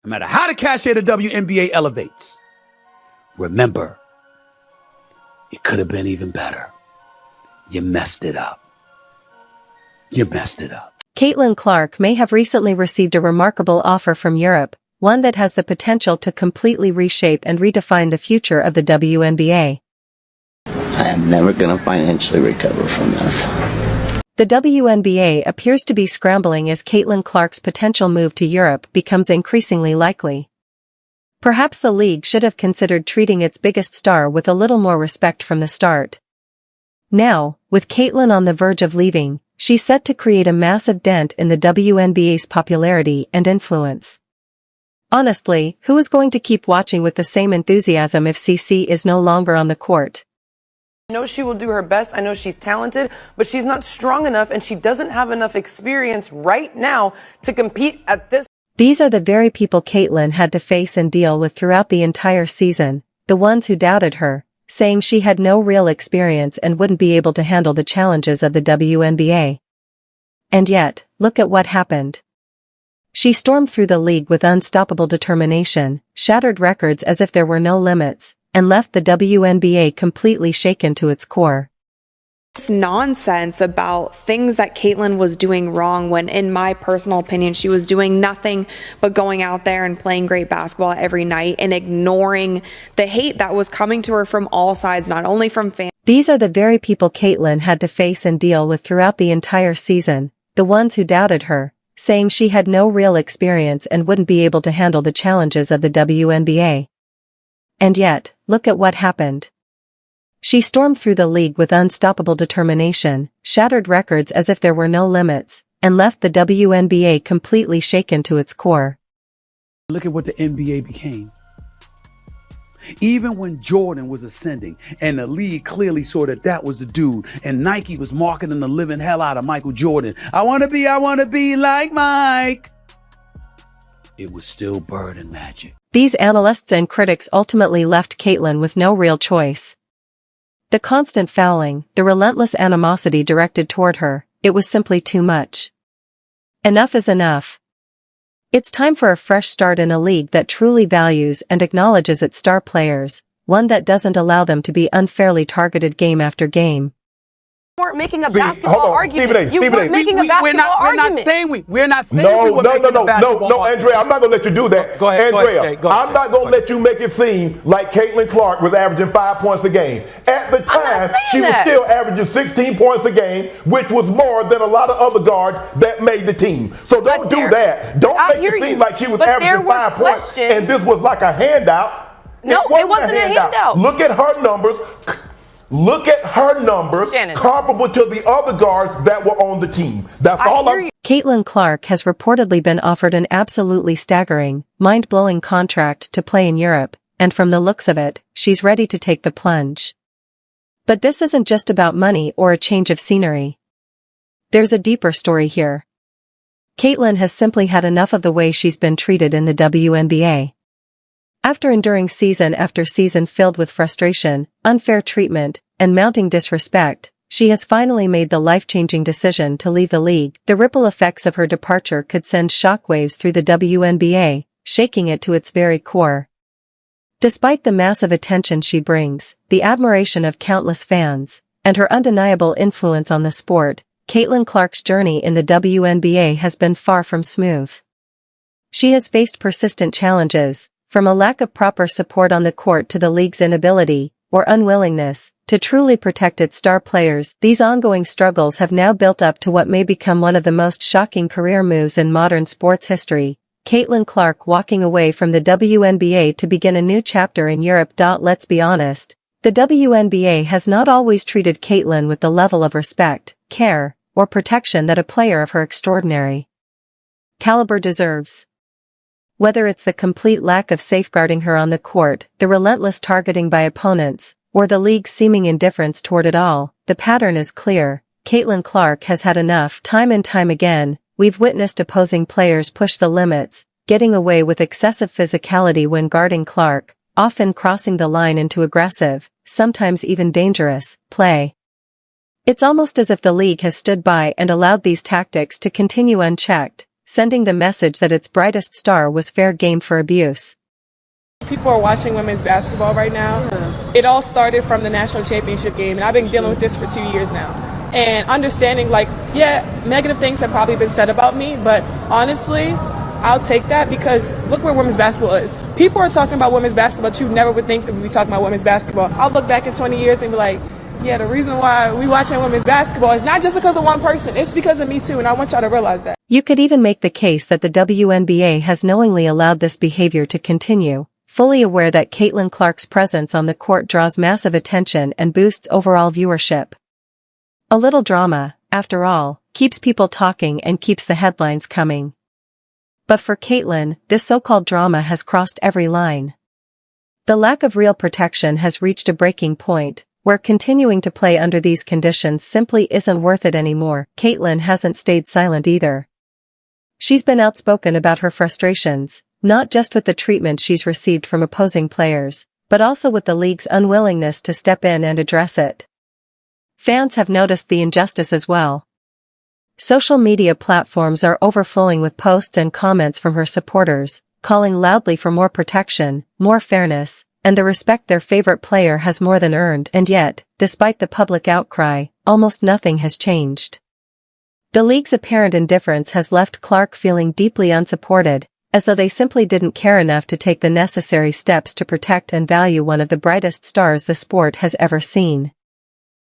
No matter how the cachet of the WNBA elevates, remember, it could have been even better. You messed it up. You messed it up. Caitlin Clark may have recently received a remarkable offer from Europe, one that has the potential to completely reshape and redefine the future of the WNBA. I am never going to financially recover from this. The WNBA appears to be scrambling as Caitlin Clark's potential move to Europe becomes increasingly likely. Perhaps the league should have considered treating its biggest star with a little more respect from the start. Now, with Caitlin on the verge of leaving, she's set to create a massive dent in the WNBA's popularity and influence. Honestly, who is going to keep watching with the same enthusiasm if CC is no longer on the court? I know she will do her best. I know she's talented, but she's not strong enough and she doesn't have enough experience right now to compete at this. These are the very people Caitlin had to face and deal with throughout the entire season, the ones who doubted her, saying she had no real experience and wouldn't be able to handle the challenges of the WNBA. And yet, look at what happened. She stormed through the league with unstoppable determination, shattered records as if there were no limits, and left the WNBA completely shaken to its core. This nonsense about things that Caitlin was doing wrong when, in my personal opinion, she was doing nothing but going out there and playing great basketball every night and ignoring the hate that was coming to her from all sides, not only from fans. These are the very people Caitlin had to face and deal with throughout the entire season, the ones who doubted her, saying she had no real experience and wouldn't be able to handle the challenges of the WNBA. And yet, look at what happened. She stormed through the league with unstoppable determination, shattered records as if there were no limits, and left the WNBA completely shaken to its core. Look at what the NBA became. Even when Jordan was ascending and the league clearly saw that that was the dude, and Nike was marketing the living hell out of Michael Jordan. I want to be like Mike. It was still Bird and Magic. These analysts and critics ultimately left Caitlin with no real choice. The constant fouling, the relentless animosity directed toward her, it was simply too much. Enough is enough. It's time for a fresh start in a league that truly values and acknowledges its star players, one that doesn't allow them to be unfairly targeted game after game. You weren't making a basketball argument. You weren't making a basketball argument. We're not saying we were making a basketball No, Andrea, I'm not going to let you do that. Go ahead, Andrea, go ahead, I'm not going to let you make it seem like Caitlin Clark was averaging 5 points a game. At the time, she was still averaging 16 points a game, which was more than a lot of other guards that made the team. So don't do that. Don't make it seem like she was averaging 5 points and this was like a handout. No, it wasn't a handout. Look at her numbers. Look at her numbers comparable to the other guards that were on the team. That's all I'm saying. Caitlin Clark has reportedly been offered an absolutely staggering, mind-blowing contract to play in Europe, and from the looks of it, she's ready to take the plunge. But this isn't just about money or a change of scenery. There's a deeper story here. Caitlin has simply had enough of the way she's been treated in the WNBA. After enduring season after season filled with frustration, unfair treatment, and mounting disrespect, she has finally made the life-changing decision to leave the league. The ripple effects of her departure could send shockwaves through the WNBA, shaking it to its very core. Despite the massive attention she brings, the admiration of countless fans, and her undeniable influence on the sport, Caitlin Clark's journey in the WNBA has been far from smooth. She has faced persistent challenges, from a lack of proper support on the court to the league's inability, or unwillingness, to truly protect its star players. These ongoing struggles have now built up to what may become one of the most shocking career moves in modern sports history, Caitlin Clark walking away from the WNBA to begin a new chapter in Europe. Let's be honest, the WNBA has not always treated Caitlin with the level of respect, care, or protection that a player of her extraordinary caliber deserves. Whether it's the complete lack of safeguarding her on the court, the relentless targeting by opponents, or the league's seeming indifference toward it all, the pattern is clear. Caitlin Clark has had enough. Time and time again, we've witnessed opposing players push the limits, getting away with excessive physicality when guarding Clark, often crossing the line into aggressive, sometimes even dangerous, play. It's almost as if the league has stood by and allowed these tactics to continue unchecked, sending the message that its brightest star was fair game for abuse. People are watching women's basketball right now. It all started from the national championship game, and I've been dealing with this for 2 years now. And understanding, negative things have probably been said about me, but honestly, I'll take that because look where women's basketball is. People are talking about women's basketball, but you never would think that we'd be talking about women's basketball. I'll look back in 20 years and be like, yeah, the reason why we watching women's basketball is not just because of one person, it's because of me too, and I want y'all to realize that. You could even make the case that the WNBA has knowingly allowed this behavior to continue, fully aware that Caitlin Clark's presence on the court draws massive attention and boosts overall viewership. A little drama, after all, keeps people talking and keeps the headlines coming. But for Caitlin, this so-called drama has crossed every line. The lack of real protection has reached a breaking point, where continuing to play under these conditions simply isn't worth it anymore. Caitlin hasn't stayed silent either. She's been outspoken about her frustrations, not just with the treatment she's received from opposing players, but also with the league's unwillingness to step in and address it. Fans have noticed the injustice as well. Social media platforms are overflowing with posts and comments from her supporters, calling loudly for more protection, more fairness, and the respect their favorite player has more than earned. And yet, despite the public outcry, almost nothing has changed. The league's apparent indifference has left Clark feeling deeply unsupported, as though they simply didn't care enough to take the necessary steps to protect and value one of the brightest stars the sport has ever seen.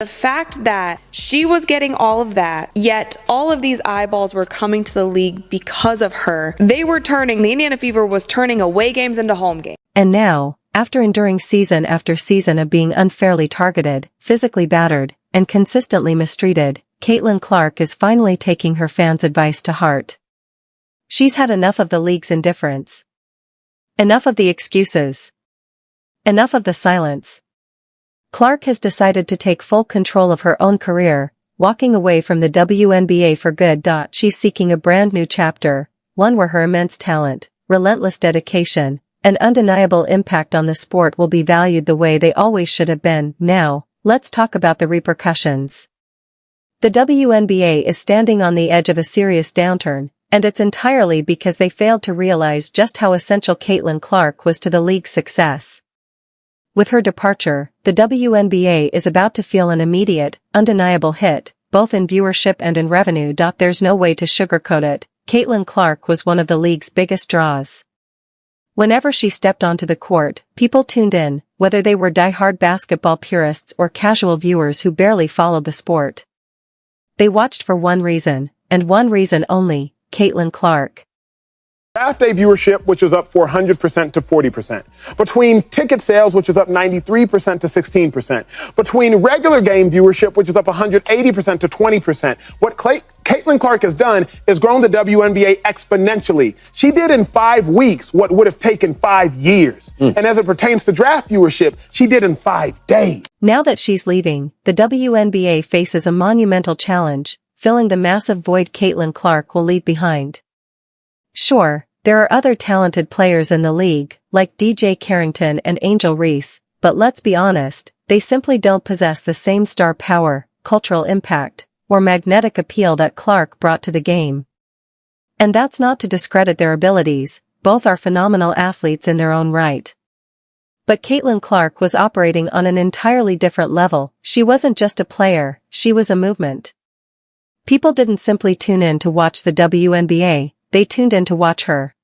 The fact that she was getting all of that, yet all of these eyeballs were coming to the league because of her. The Indiana Fever was turning away games into home games. And now, after enduring season after season of being unfairly targeted, physically battered, and consistently mistreated, Caitlin Clark is finally taking her fans' advice to heart. She's had enough of the league's indifference. Enough of the excuses. Enough of the silence. Clark has decided to take full control of her own career, walking away from the WNBA for good. She's seeking a brand new chapter, one where her immense talent, relentless dedication, and undeniable impact on the sport will be valued the way they always should have been. Now, let's talk about the repercussions. The WNBA is standing on the edge of a serious downturn, and it's entirely because they failed to realize just how essential Caitlin Clark was to the league's success. With her departure, the WNBA is about to feel an immediate, undeniable hit, both in viewership and in revenue. There's no way to sugarcoat it. Caitlin Clark was one of the league's biggest draws. Whenever she stepped onto the court, people tuned in, whether they were die-hard basketball purists or casual viewers who barely followed the sport. They watched for one reason, and one reason only: Caitlin Clark. Draft day viewership, which is up 400% to 40%. Between ticket sales, which is up 93% to 16%. Between regular game viewership, which is up 180% to 20%. What Caitlin Clark has done is grown the WNBA exponentially. She did in 5 weeks what would have taken 5 years. And as it pertains to draft viewership, she did in 5 days. Now that she's leaving, the WNBA faces a monumental challenge, filling the massive void Caitlin Clark will leave behind. Sure, there are other talented players in the league, like DJ Carrington and Angel Reese, but let's be honest, they simply don't possess the same star power, cultural impact, or magnetic appeal that Clark brought to the game. And that's not to discredit their abilities, both are phenomenal athletes in their own right. But Caitlin Clark was operating on an entirely different level. She wasn't just a player, she was a movement. People didn't simply tune in to watch the WNBA, they tuned in to watch her.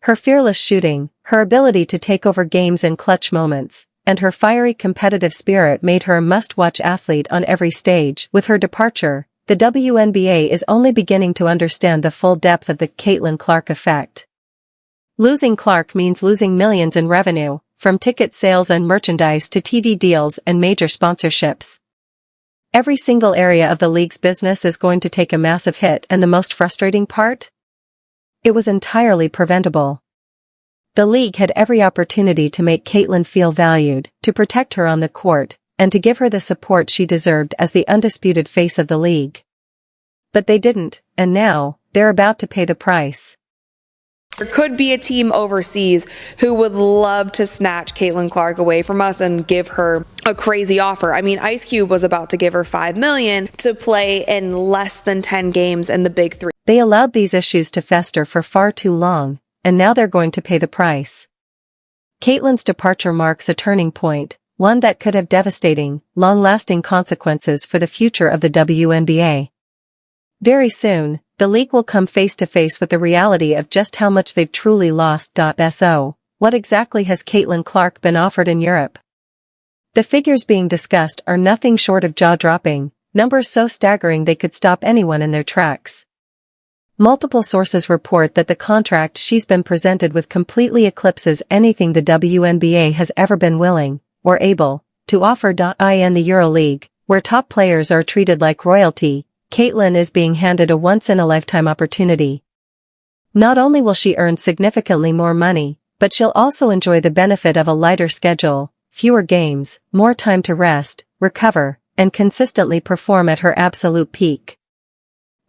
Her fearless shooting, her ability to take over games in clutch moments, and her fiery competitive spirit made her a must-watch athlete on every stage. With her departure, the WNBA is only beginning to understand the full depth of the Caitlin Clark effect. Losing Clark means losing millions in revenue, from ticket sales and merchandise to TV deals and major sponsorships. Every single area of the league's business is going to take a massive hit, and the most frustrating part? It was entirely preventable. The league had every opportunity to make Caitlin feel valued, to protect her on the court, and to give her the support she deserved as the undisputed face of the league. But they didn't, and now, they're about to pay the price. There could be a team overseas who would love to snatch Caitlin Clark away from us and give her a crazy offer. I mean, Ice Cube was about to give her $5 million to play in less than 10 games in the Big Three. They allowed these issues to fester for far too long, and now they're going to pay the price. Caitlyn's departure marks a turning point, one that could have devastating, long-lasting consequences for the future of the WNBA. Very soon, the league will come face to face with the reality of just how much they've truly lost. So, what exactly has Caitlin Clark been offered in Europe? The figures being discussed are nothing short of jaw-dropping, numbers so staggering they could stop anyone in their tracks. Multiple sources report that the contract she's been presented with completely eclipses anything the WNBA has ever been willing, or able, to offer. In the EuroLeague, where top players are treated like royalty, Caitlin is being handed a once-in-a-lifetime opportunity. Not only will she earn significantly more money, but she'll also enjoy the benefit of a lighter schedule, fewer games, more time to rest, recover, and consistently perform at her absolute peak.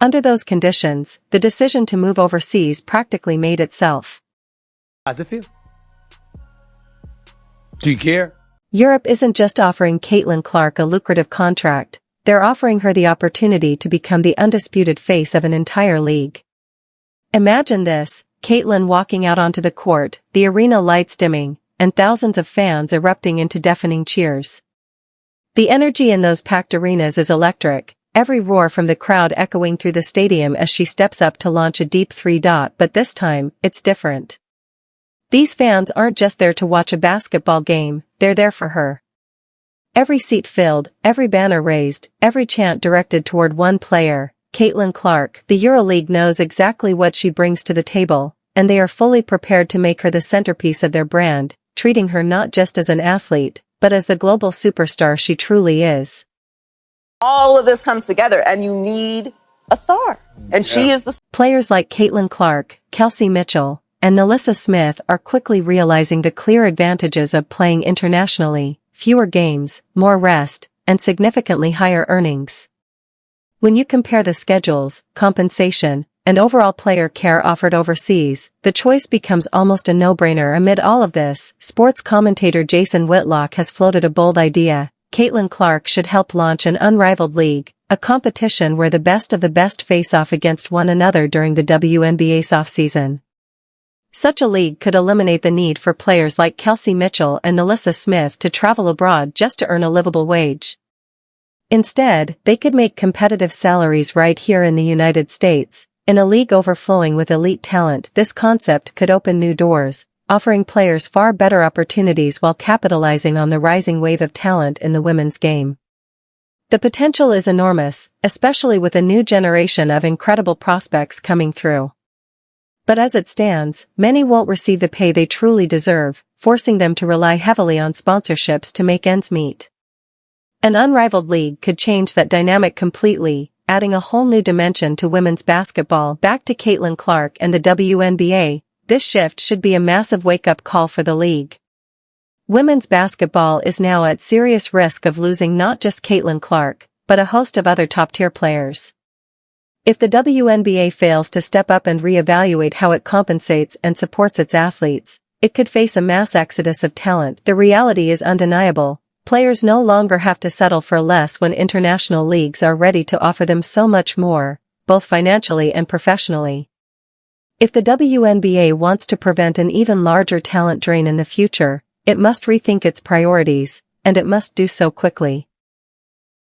Under those conditions, the decision to move overseas practically made itself. How's it feel? Do you care? Europe isn't just offering Caitlin Clark a lucrative contract, they're offering her the opportunity to become the undisputed face of an entire league. Imagine this, Caitlin walking out onto the court, the arena lights dimming, and thousands of fans erupting into deafening cheers. The energy in those packed arenas is electric, every roar from the crowd echoing through the stadium as she steps up to launch a deep three. But this time, it's different. These fans aren't just there to watch a basketball game, they're there for her. Every seat filled, every banner raised, every chant directed toward one player, Caitlin Clark. The EuroLeague knows exactly what she brings to the table, and they are fully prepared to make her the centerpiece of their brand, treating her not just as an athlete, but as the global superstar she truly is. All of this comes together, and you need a star. And she is the... Players like Caitlin Clark, Kelsey Mitchell, and Nalissa Smith are quickly realizing the clear advantages of playing internationally, fewer games, more rest, and significantly higher earnings. When you compare the schedules, compensation, and overall player care offered overseas, the choice becomes almost a no-brainer. Amid all of this, sports commentator Jason Whitlock has floated a bold idea. Caitlin Clark should help launch an unrivaled league, a competition where the best of the best face off against one another during the WNBA's offseason. Such a league could eliminate the need for players like Kelsey Mitchell and Nalissa Smith to travel abroad just to earn a livable wage. Instead, they could make competitive salaries right here in the United States. In a league overflowing with elite talent, this concept could open new doors, offering players far better opportunities while capitalizing on the rising wave of talent in the women's game. The potential is enormous, especially with a new generation of incredible prospects coming through. But as it stands, many won't receive the pay they truly deserve, forcing them to rely heavily on sponsorships to make ends meet. An unrivaled league could change that dynamic completely, adding a whole new dimension to women's basketball. Back to Caitlin Clark and the WNBA, this shift should be a massive wake-up call for the league. Women's basketball is now at serious risk of losing not just Caitlin Clark, but a host of other top-tier players. If the WNBA fails to step up and reevaluate how it compensates and supports its athletes, it could face a mass exodus of talent. The reality is undeniable. Players no longer have to settle for less when international leagues are ready to offer them so much more, both financially and professionally. If the WNBA wants to prevent an even larger talent drain in the future, it must rethink its priorities, and it must do so quickly.